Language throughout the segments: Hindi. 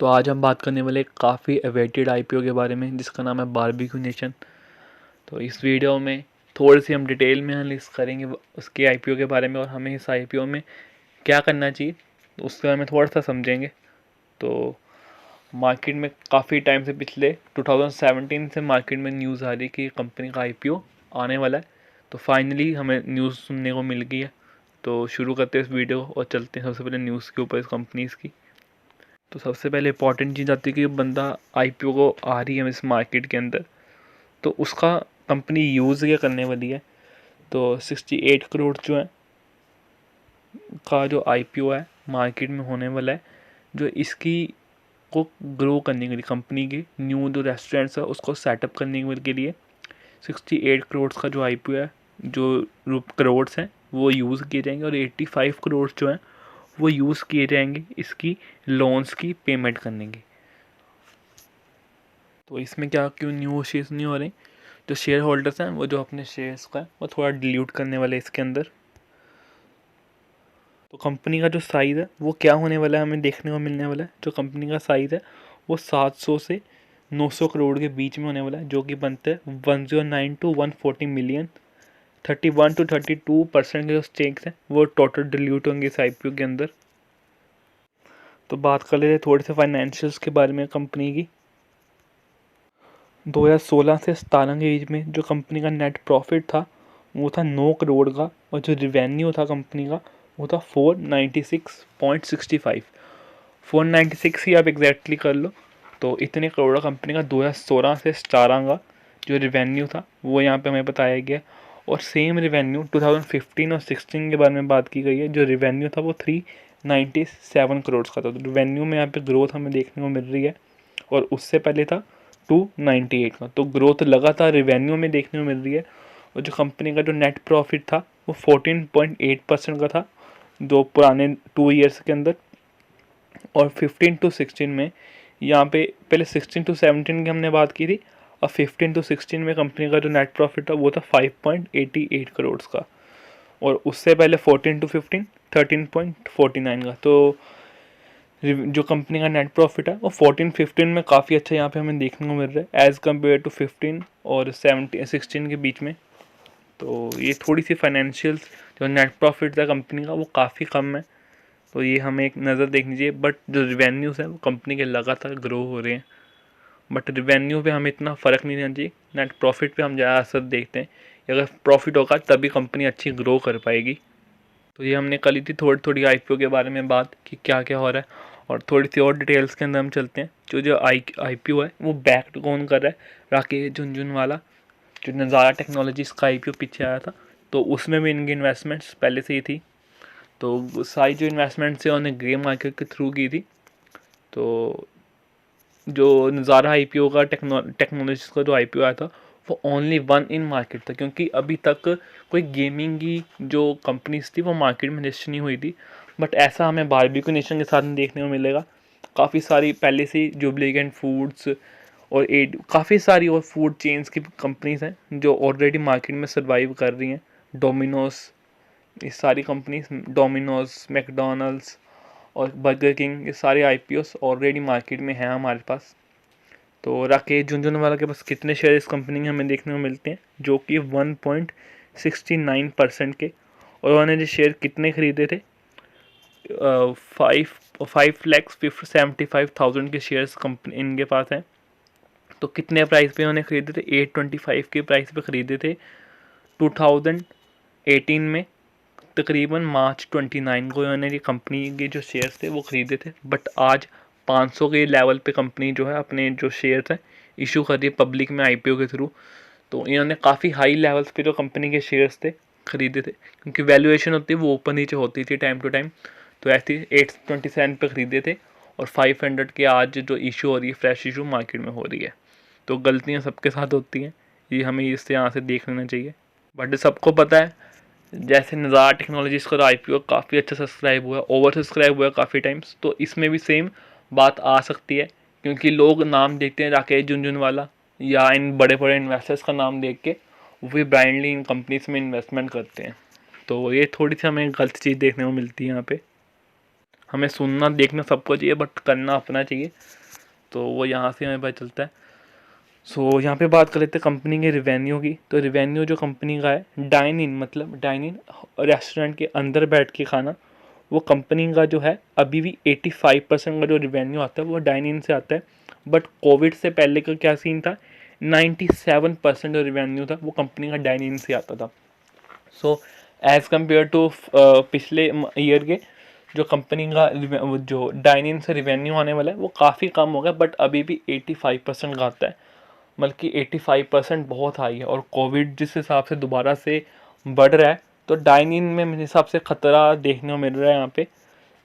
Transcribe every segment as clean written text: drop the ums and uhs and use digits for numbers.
तो आज हम बात करने वाले काफ़ी अवेटेड आईपीओ के बारे में जिसका नाम है बारबेक्यू नेशन। तो इस वीडियो में थोड़ी सी हम डिटेल में एनालिसिस करेंगे उसके आईपीओ के बारे में और हमें इस आईपीओ में क्या करना चाहिए तो उसके बारे में थोड़ा सा समझेंगे। तो मार्केट में काफ़ी टाइम से पिछले 2017 से मार्केट में न्यूज़ आ रही है कि कंपनी का आईपीओ आने वाला है। तो फाइनली हमें न्यूज़ सुनने को मिल गई है। तो शुरू करते हैं इस वीडियो और चलते हैं सबसे पहले न्यूज़ के ऊपर इस कंपनीज़ की। तो सबसे पहले इंपॉर्टेंट चीज़ आती है कि बंदा आईपीओ को आ रही है इस मार्केट के अंदर, तो उसका कंपनी यूज़ क्या करने वाली है। तो 68 करोड़ जो है का जो आईपीओ है मार्केट में होने वाला है, जो इसकी को ग्रो करने के लिए कंपनी के न्यू जो रेस्टोरेंट्स है उसको सेटअप करने के लिए 68 करोड़ का जो आईपीओ है, जो करोड़ हैं वो यूज़ किए जाएंगे और 85 करोड़ जो हैं वो यूज़ किए जाएंगे इसकी लोन्स की पेमेंट करने की। तो इसमें क्या क्यों न्यू शेयर्स नहीं हो रहे, जो शेयर होल्डर्स हैं वो जो अपने शेयर्स का है वो थोड़ा डिल्यूट करने वाले इसके अंदर। तो कंपनी का जो साइज़ है वो क्या होने वाला है हमें देखने को मिलने वाला है। जो कंपनी का साइज़ है वो 700 से 900 करोड़ के बीच में होने वाला है, जो कि बनते हैं 109 to 140 मिलियन। 31 to 32% के जो स्टेक्स हैं वो टोटल डिल्यूट होंगे इस आईपीओ के अंदर। तो बात कर लेते हैं थोड़े से फाइनेंशियल्स के बारे में कंपनी की। 2016 से 17 के बीच में जो कंपनी का नेट प्रॉफिट था वो था 9 करोड़ का और जो रिवेन्यू था कंपनी का वो था 496.65। 496 ही आप एग्जैक्टली कर लो। तो इतने करोड़ कंपनी का 2016 से 17 का जो रिवेन्यू था वो यहाँ पे हमें बताया गया। और सेम रिवेन्यू 2015 और 16 के बारे में बात की गई है, जो रिवेन्यू था वो 397 करोड़ का था। तो रिवेन्यू में यहाँ पे ग्रोथ हमें देखने को मिल रही है और उससे पहले था 298 का। तो ग्रोथ लगातार रिवेन्यू में देखने को मिल रही है। और जो कंपनी का जो नेट प्रॉफिट था वो 14.8% का था जो पुराने 2 ईयर्स के अंदर। और 15 to 16 में यहाँ पे पहले 16 to 17 की हमने बात की थी और 15 to 16 में कंपनी का जो नेट प्रॉफिट था वो था 5.88 करोड़ का। और उससे पहले 14 to 15 13.49 का। तो जो कंपनी का नेट प्रॉफिट है वो 14-15 में काफ़ी अच्छा यहाँ पे हमें देखने को मिल रहा है एज़ कम्पेयर टू 15 और 16 के बीच में। तो ये थोड़ी सी फाइनेंशियल्स जो नेट प्रॉफिट था कंपनी का वो काफ़ी कम है, तो ये हमें एक नज़र देखनी चाहिए। बट जो रिवेन्यूज़ हैं वो कंपनी के लगातार ग्रो हो रहे हैं, बट रिवेन्यू पे हमें इतना फ़र्क नहीं देना चाहिए। नेट प्रॉफिट पे हम ज़्यादा असर देखते हैं, अगर प्रॉफिट होगा तभी कंपनी अच्छी ग्रो कर पाएगी। तो ये हमने कल ही थी थोड़ी थोड़ी आईपीओ के बारे में बात कि क्या क्या हो रहा है, और थोड़ी सी और डिटेल्स के अंदर हम चलते हैं। जो जो आईपीओ है वो बैक कौन कर रहा है, राकेश झुनझुनवाला। जो नज़ारा टेक्नोलॉजीज का आईपीओ पीछे आया था तो उसमें भी इनकी इन्वेस्टमेंट्स पहले से ही थी। तो सारी जो इन्वेस्टमेंट्स है उन्होंने ग्रे मार्केट के थ्रू की थी। तो जो नज़ारा आईपीओ का टेक्नोलॉजीज का जो आईपीओ आया था वो ओनली वन इन मार्केट था, क्योंकि अभी तक कोई गेमिंग की जो कंपनीज थी वो मार्केट में लिस्ट नहीं हुई थी। बट ऐसा हमें बारबेक्यू नेशन के साथ में देखने को मिलेगा। काफ़ी सारी पहले से जुबलीगेंट फूड्स और काफ़ी सारी और फूड चेन्स की कंपनीज हैं जो ऑलरेडी मार्केट में सर्वाइव कर रही हैं। डोमिनोज, ये सारी कंपनीज, डोमिनोज, मैकडोनल्ड्स और बर्गर किंग, ये सारे आईपीओस ऑलरेडी मार्केट में हैं हमारे पास। तो राकेश झुनझुनवाला के पास कितने शेयर इस कंपनी में हमें देखने को मिलते हैं, जो कि 1.69% के। और उन्होंने जो शेयर कितने खरीदे थे, 5,75,000 के शेयर्स कंपनी इनके पास हैं। तो कितने प्राइस पे उन्होंने खरीदे थे, 825 के प्राइस पे खरीदे थे 2018 में। तकरीबन मार्च 29 को उन्होंने ये कंपनी के जो शेयर्स थे वो खरीदे थे। बट आज 500 के लेवल पे कंपनी जो है अपने जो शेयर्स हैं इशू कर रही है पब्लिक में आईपीओ के थ्रू। तो इन्होंने काफ़ी हाई लेवल्स पे जो कंपनी के शेयर्स थे खरीदे थे, क्योंकि वैल्यूएशन होती है वो ऊपर नीचे होती थी टाइम टू टाइम। तो ऐसे 827 पे ख़रीदे थे और 500 के आज जो इशू हो रही है, फ्रेश इशू मार्केट में हो रही है। तो गलतियाँ सबके साथ होती हैं, ये हमें इससे यहाँ से देख लेना चाहिए। बट सबको पता है जैसे नज़ारा टेक्नोलॉजीज़ का आईपीओ काफ़ी अच्छा सब्सक्राइब हुआ, ओवर सब्सक्राइब हुआ काफ़ी टाइम्स। तो इसमें भी सेम बात आ सकती है, क्योंकि लोग नाम देखते हैं राकेश झुनझुनवाला या इन बड़े बड़े इन्वेस्टर्स का नाम देख के वो भी ब्लाइंडली इन कंपनीज में इन्वेस्टमेंट करते हैं। तो ये थोड़ी सी हमें गलत चीज़ देखने को मिलती है यहाँ पे। हमें सुनना देखना सबको चाहिए बट करना अपना चाहिए, तो वो यहाँ से हमें पता चलता है। सो यहाँ पे बात कर लेते हैं कंपनी के रिवेन्यू की। तो रिवेन्यू जो कंपनी का है, डाइन इन मतलब डाइन इन रेस्टोरेंट के अंदर बैठ के खाना, वो कंपनी का जो है अभी भी 85% का जो रिवेन्यू आता है वो डाइन इन से आता है। बट कोविड से पहले का क्या सीन था, 97% जो रिवेन्यू था वो कंपनी का डाइन इन से आता था। सो एज़ कम्पेयर टू पिछले ईयर के जो कंपनी का जो डाइन इन से रिवेन्यू आने वाला है वो काफ़ी कम हो गया, बट अभी भी 85% का आता है। बल्कि 85% बहुत हाई है, और कोविड जिस हिसाब से दोबारा से बढ़ रहा है तो डाइन इन में मेरे हिसाब से ख़तरा देखने को मिल रहा है यहाँ पे,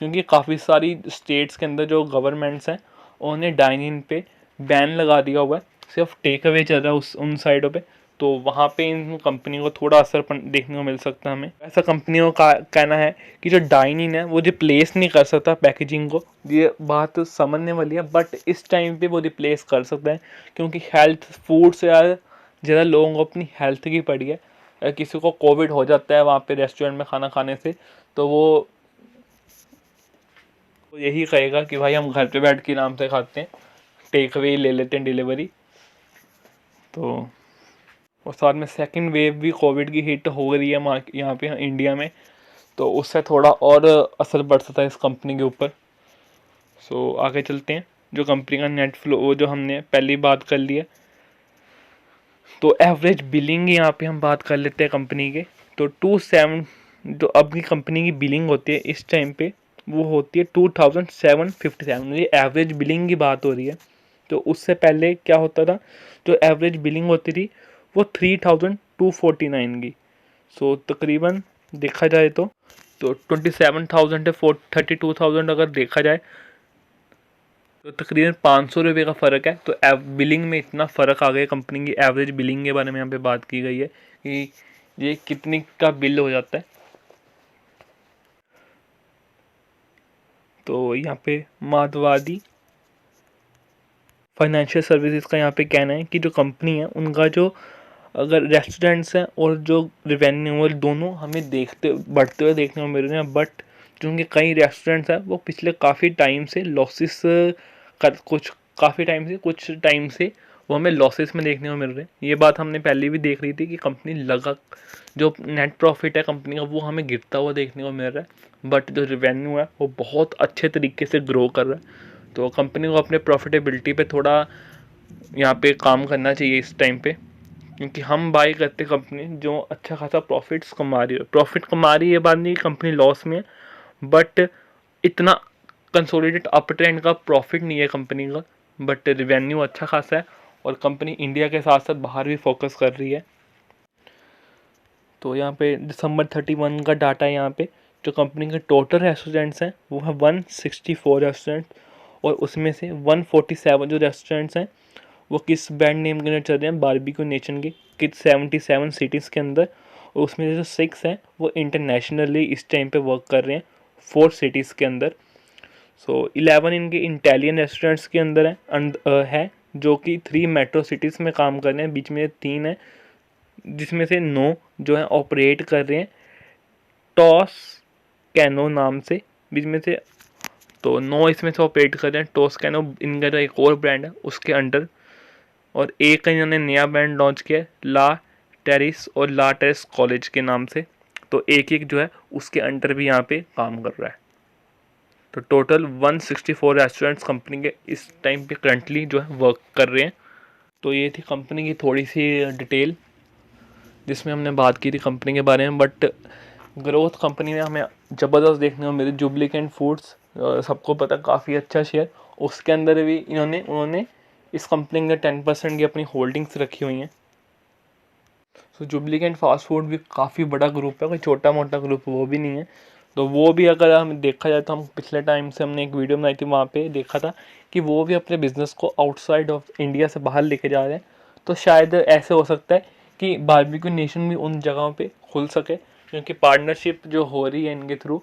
क्योंकि काफ़ी सारी स्टेट्स के अंदर जो गवर्नमेंट्स हैं उन्होंने डाइन इन पे बैन लगा दिया हुआ है, सिर्फ टेक अवे चल रहा है उन साइडों पे। तो वहाँ पे इन कंपनियों को थोड़ा असर देखने को मिल सकता है हमें। ऐसा कंपनियों का कहना है कि जो डाइन इन है वो रिप्लेस नहीं कर सकता पैकेजिंग को, ये बात समझने वाली है, बट इस टाइम पे वो रिप्लेस कर सकता है, क्योंकि हेल्थ फूड से ज़्यादा लोगों को अपनी हेल्थ की पड़ी है। अगर किसी को कोविड हो जाता है वहाँ पे रेस्टोरेंट में खाना खाने से, तो वो यही कहेगा कि भाई हम घर पे बैठ के आराम से खाते हैं, टेक अवे ले लेते हैं डिलीवरी। तो और साथ में सेकंड वेव भी कोविड की हिट हो रही है यहाँ पे इंडिया में, तो उससे थोड़ा और असर बढ़ सकता है इस कंपनी के ऊपर। सो आगे चलते हैं। जो कंपनी का नेट फ्लो, वो जो हमने पहली बात कर ली है, तो एवरेज बिलिंग यहाँ पे हम बात कर लेते हैं कंपनी के। तो 27 जो अब की कंपनी की बिलिंग होती है इस टाइम पे वो होती है 2757। ये एवरेज बिलिंग की बात हो रही है। तो उससे पहले क्या होता था, जो एवरेज बिलिंग होती थी वो 3249 की। सो तकरीबन देखा जाए तो 27,000 से 32,000 अगर देखा जाए तो तकरीबन 500 रुपये का फ़र्क है। तो बिलिंग में इतना फ़र्क आ गया। कंपनी की एवरेज बिलिंग के बारे में यहाँ पे बात की गई है कि ये कितनी का बिल हो जाता है। तो यहाँ पे माधवादी फाइनेंशियल सर्विसेज का यहाँ पे कहना है कि जो कंपनी है उनका जो अगर रेस्टोरेंट्स हैं और जो रिवेन्यू और दोनों हमें बढ़ते हुए देखने को मिल रहे हैं, बट क्योंकि कई रेस्टोरेंट्स हैं वो पिछले काफ़ी टाइम से लॉसेस कर कुछ टाइम से वो हमें लॉसेस में देखने को मिल रहे हैं। ये बात हमने पहले भी देख रही थी कि कंपनी जो नेट प्रॉफिट है कंपनी का वो हमें गिरता हुआ देखने को मिल रहा है, बट जो रिवेन्यू है वो बहुत अच्छे तरीके से ग्रो कर रहा है। तो कंपनी को अपने प्रॉफिटेबिलिटी पे थोड़ा यहाँ पे काम करना चाहिए इस टाइम पे, क्योंकि हम बाई करते कंपनी जो अच्छा खासा प्रॉफिट कमा रही है। ये बात नहीं कि कंपनी लॉस में है, बट इतना कंसोलिडेट अप ट्रेंड का प्रॉफिट नहीं है कंपनी का, बट रिवेन्यू अच्छा खासा है और कंपनी इंडिया के साथ साथ बाहर भी फोकस कर रही है। तो यहाँ पे दिसंबर 31 का डाटा है। यहाँ पे जो कंपनी के टोटल रेस्टोरेंट्स हैं वो है 164 रेस्टोरेंट, और उसमें से 147 जो रेस्टोरेंट्स हैं वो किस ब्रांड नेम के अंदर चल रहे हैं, बारबेक्यू नेशन के किस 77 सिटीज़ के अंदर, और उसमें से जो 6 हैं वो इंटरनेशनली इस टाइम पे वर्क कर रहे हैं 4 सिटीज़ के अंदर। सो 11 इनके इटालियन रेस्टोरेंट्स के अंदर है जो कि 3 मेट्रो सिटीज़ में काम कर रहे हैं, बीच में 3 है जिसमें से 9 जो है ऑपरेट कर रहे हैं टॉस कैनो नाम से, बीच में से तो 9 इसमें से ऑपरेट कर रहे हैं टॉस कैनो, इनका जो एक और ब्रांड है उसके अंडर, और एक इन्होंने नया ब्रांड लॉन्च किया है ला टेरिस और ला टेरिस कॉलेज के नाम से। तो एक जो है उसके अंडर भी यहाँ पे काम कर रहा है। तो टोटल 164 रेस्टोरेंट्स कंपनी के इस टाइम पे करंटली जो है वर्क कर रहे हैं। तो ये थी कंपनी की थोड़ी सी डिटेल जिसमें हमने बात की थी कंपनी के बारे में, बट ग्रोथ कंपनी में हमें ज़बरदस्त देखने को मिली। जुबलीकेंट फूड्स सबको पता काफ़ी अच्छा शेयर, उसके अंदर भी उन्होंने इस कंपनी के 10% की अपनी होल्डिंग्स रखी हुई हैं। तो जुबलीकेंट फास्ट फूड भी काफ़ी बड़ा ग्रुप है, कोई छोटा मोटा ग्रुप वो भी नहीं है। तो वो भी अगर हम देखा जाए तो हम पिछले टाइम से हमने एक वीडियो बनाई थी, वहाँ पे देखा था कि वो भी अपने बिज़नेस को आउटसाइड ऑफ इंडिया से बाहर लेके जा रहे हैं। तो शायद ऐसे हो सकता है कि बारबेक्यू नेशन भी उन जगहों पे खुल सके, क्योंकि पार्टनरशिप जो हो रही है इनके थ्रू,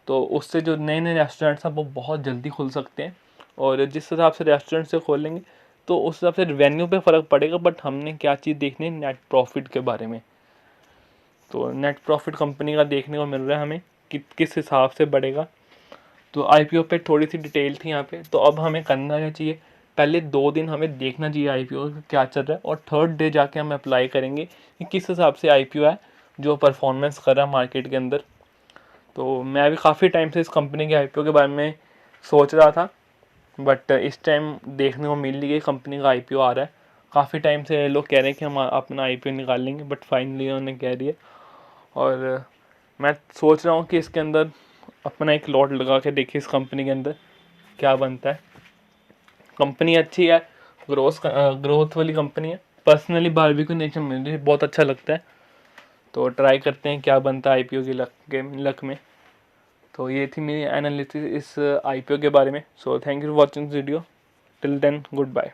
तो उससे जो नए नए रेस्टोरेंट्स हैं वो बहुत जल्दी खुल सकते हैं। और जिस हिसाब से रेस्टोरेंट से खोलेंगे तो उस हिसाब से रेवेन्यू पे फ़र्क पड़ेगा, बट हमने क्या चीज़ देखनी है, नेट प्रॉफिट के बारे में। तो नेट प्रॉफिट कंपनी का देखने को मिल रहा है हमें कि किस हिसाब से बढ़ेगा। तो आईपीओ पे थोड़ी सी डिटेल थी यहाँ पे। तो अब हमें करना क्या चाहिए, पहले 2 दिन हमें देखना चाहिए आईपीओ क्या चल रहा है, और थर्ड डे जाके हम अप्लाई करेंगे कि किस हिसाब से आईपीओ है जो परफॉर्मेंस कर रहा है मार्केट के अंदर। तो मैं अभी काफ़ी टाइम से इस कंपनी के आईपीओ के बारे में सोच रहा था, बट इस टाइम देखने को मिल रही है कंपनी का आईपीओ आ रहा है। काफ़ी टाइम से लोग कह रहे हैं कि हम अपना आईपीओ निकाल लेंगे, बट फाइनली उन्होंने कह दिया। और मैं सोच रहा हूँ कि इसके अंदर अपना एक लॉट लगा के देखिए इस कंपनी के अंदर क्या बनता है। कंपनी अच्छी है, ग्रोथ वाली कंपनी है। पर्सनली बारबेक्यू नेशन मुझे बहुत अच्छा लगता है, तो ट्राई करते हैं क्या बनता है आईपीओ की लक में। तो ये थी मेरी एनालिसिस इस आईपीओ के बारे में। So thank you for watching this video. Till then good bye.